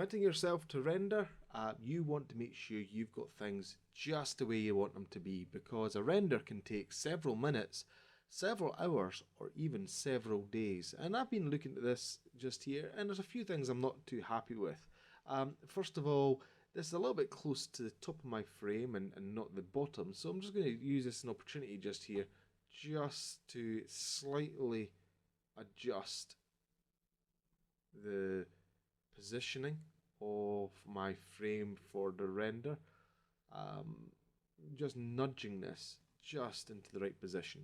committing yourself to render, you want to make sure you've got things just the way you want them to be, because a render can take several minutes, several hours, or even several days. And I've been looking at this just here, and there's a few things I'm not too happy with. First of all, this is a little bit close to the top of my frame and not the bottom, so I'm just going to use this as an opportunity just here, just to slightly adjust the positioning of my frame for the render, just nudging this just into the right position.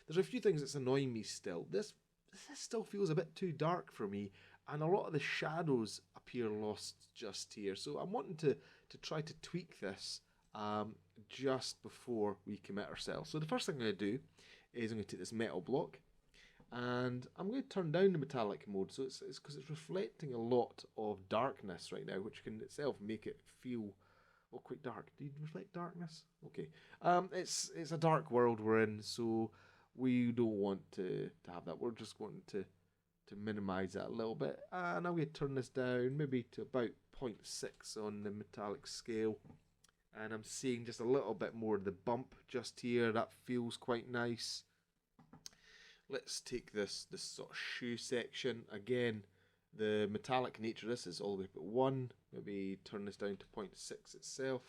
There's a few things that's annoying me still. This still feels a bit too dark for me, and a lot of the shadows appear lost just here. So I'm wanting to try to tweak this just before we commit ourselves. So the first thing I'm going to do is I'm going to take this metal block, and I'm going to turn down the metallic mode, so it's because it's reflecting a lot of darkness right now, which can itself make it feel quite dark. Do you reflect darkness? Okay. It's a dark world we're in, so we don't want to have that. We're just wanting to minimize that a little bit. And I'm going to turn this down maybe to about 0.6 on the metallic scale. And I'm seeing just a little bit more of the bump just here. That feels quite nice. Let's take this sort of shoe section. Again, the metallic nature of this is all the way up at 1. Maybe turn this down to 0.6 itself.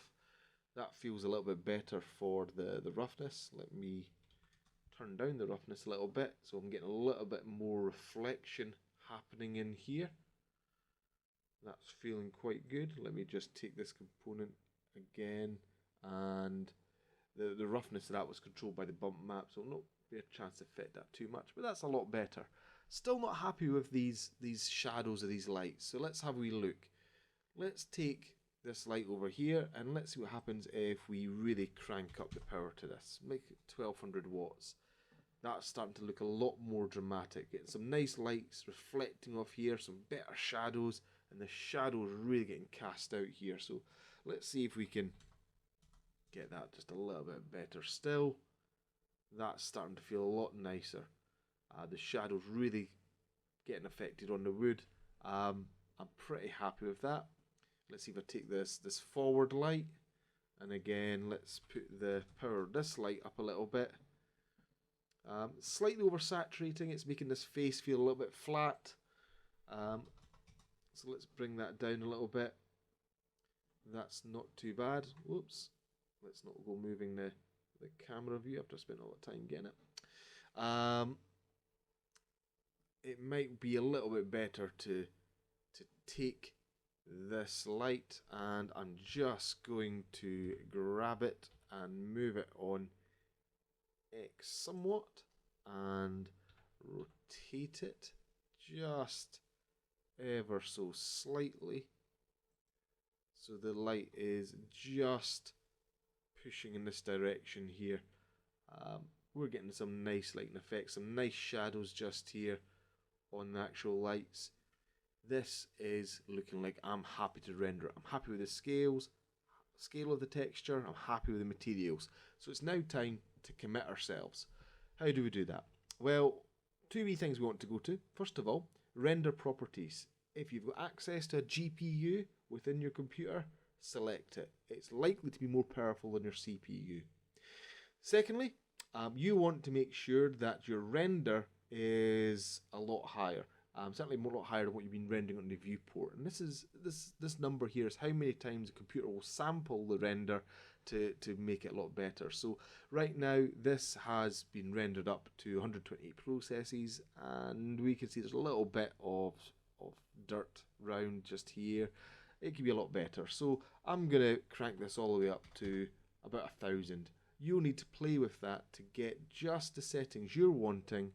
That feels a little bit better for the roughness. Let me turn down the roughness a little bit, so I'm getting a little bit more reflection happening in here. That's feeling quite good. Let me just take this component again, and the roughness of that was controlled by the bump map, so not be a chance to fit that too much, but that's a lot better. Still not happy with these shadows of these lights, so let's have a wee look. Let's take this light over here and let's see what happens if we really crank up the power to this. Make it 1200 watts. That's starting to look a lot more dramatic. Getting some nice lights reflecting off here, some better shadows, and the shadows really getting cast out here. So let's see if we can get that just a little bit better still. That's starting to feel a lot nicer. The shadows really getting affected on the wood. I'm pretty happy with that. Let's see if I take this forward light, and again let's put the power of this light up a little bit. Slightly oversaturating, it's making this face feel a little bit flat. So let's bring that down a little bit. That's not too bad. Whoops, let's not go moving the camera view after I spent all the time getting it. It might be a little bit better to take this light, and I'm just going to grab it and move it on X somewhat and rotate it just ever so slightly, so the light is just pushing in this direction here. We're getting some nice lighting effects, some nice shadows just here on the actual lights. This is looking like I'm happy to render it. I'm happy with the scale of the texture. I'm happy with the materials. So it's now time to commit ourselves. How do we do that? Well, two wee things we want to go to. First of all, render properties. If you've got access to a GPU within your computer, select it. It's likely to be more powerful than your CPU. Secondly, you want to make sure that your render is a lot higher. Certainly a lot higher than what you've been rendering on the viewport. And this number here is how many times the computer will sample the render to make it a lot better. So right now this has been rendered up to 128 processes, and we can see there's a little bit of dirt round just here. It could be a lot better. So I'm gonna crank this all the way up to about 1000. You'll need to play with that to get just the settings you're wanting,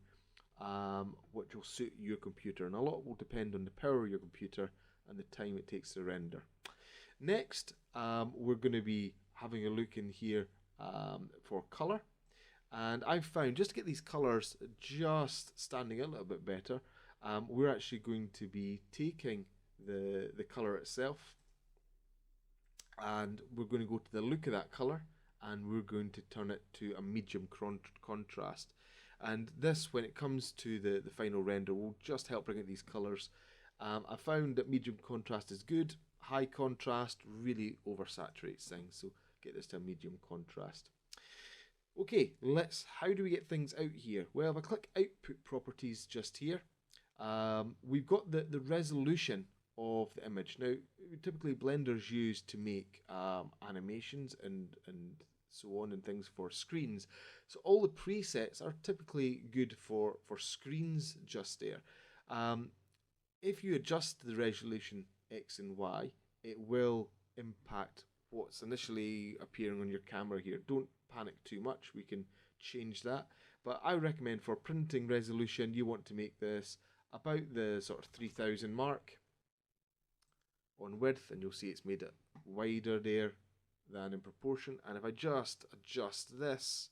which will suit your computer, and a lot will depend on the power of your computer and the time it takes to render. Next, we're going to be having a look in here for color, and I've found just to get these colors just standing out a little bit better, we're actually going to be taking the color itself, and we're going to go to the look of that color, and we're going to turn it to a medium contrast. And this, when it comes to the final render, will just help bring out these colours. I found that medium contrast is good. high contrast really oversaturates things, so get this to a medium contrast. Okay, how do we get things out here? Well, if I click output properties just here, we've got the resolution of the image. Now, typically Blender's used to make animations and so on and things for screens. So all the presets are typically good for screens just there. If you adjust the resolution X and Y, it will impact what's initially appearing on your camera here. Don't panic too much, we can change that. But I recommend for printing resolution, you want to make this about the sort of 3000 mark on width, and you'll see it's made it wider there than in proportion. And if I just adjust this,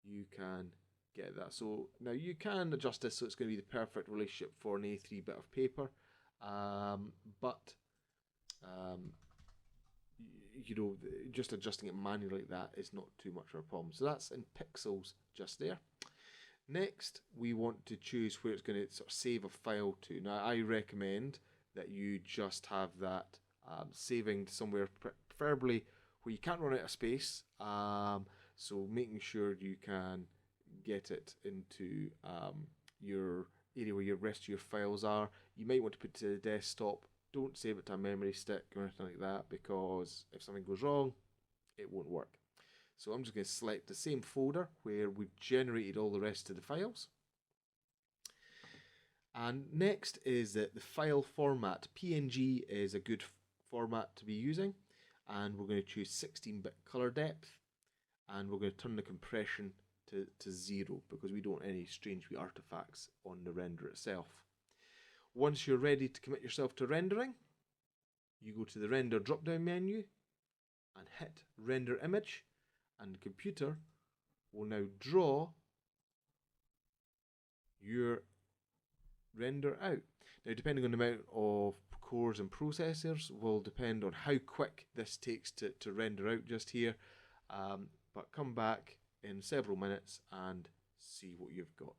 you can get that. So now you can adjust this so it's going to be the perfect relationship for an A3 bit of paper, but you know, just adjusting it manually like that is not too much of a problem. So that's in pixels just there. Next, we want to choose where it's going to sort of save a file to. Now, I recommend that you just have that saving to somewhere, preferably where you can't run out of space. So making sure you can get it into your area where your rest of your files are. You might want to put it to the desktop. Don't save it to a memory stick or anything like that, because if something goes wrong, it won't work. So I'm just going to select the same folder where we've generated all the rest of the files. And next is the file format. PNG is a good format to be using, and we're going to choose 16-bit color depth, and we're going to turn the compression to 0 because we don't want any strange wee artifacts on the render itself. Once you're ready to commit yourself to rendering, you go to the render drop-down menu and hit render image, and the computer will now draw your render out. Now, depending on the amount of cores and processors will depend on how quick this takes to render out just here, but come back in several minutes and see what you've got.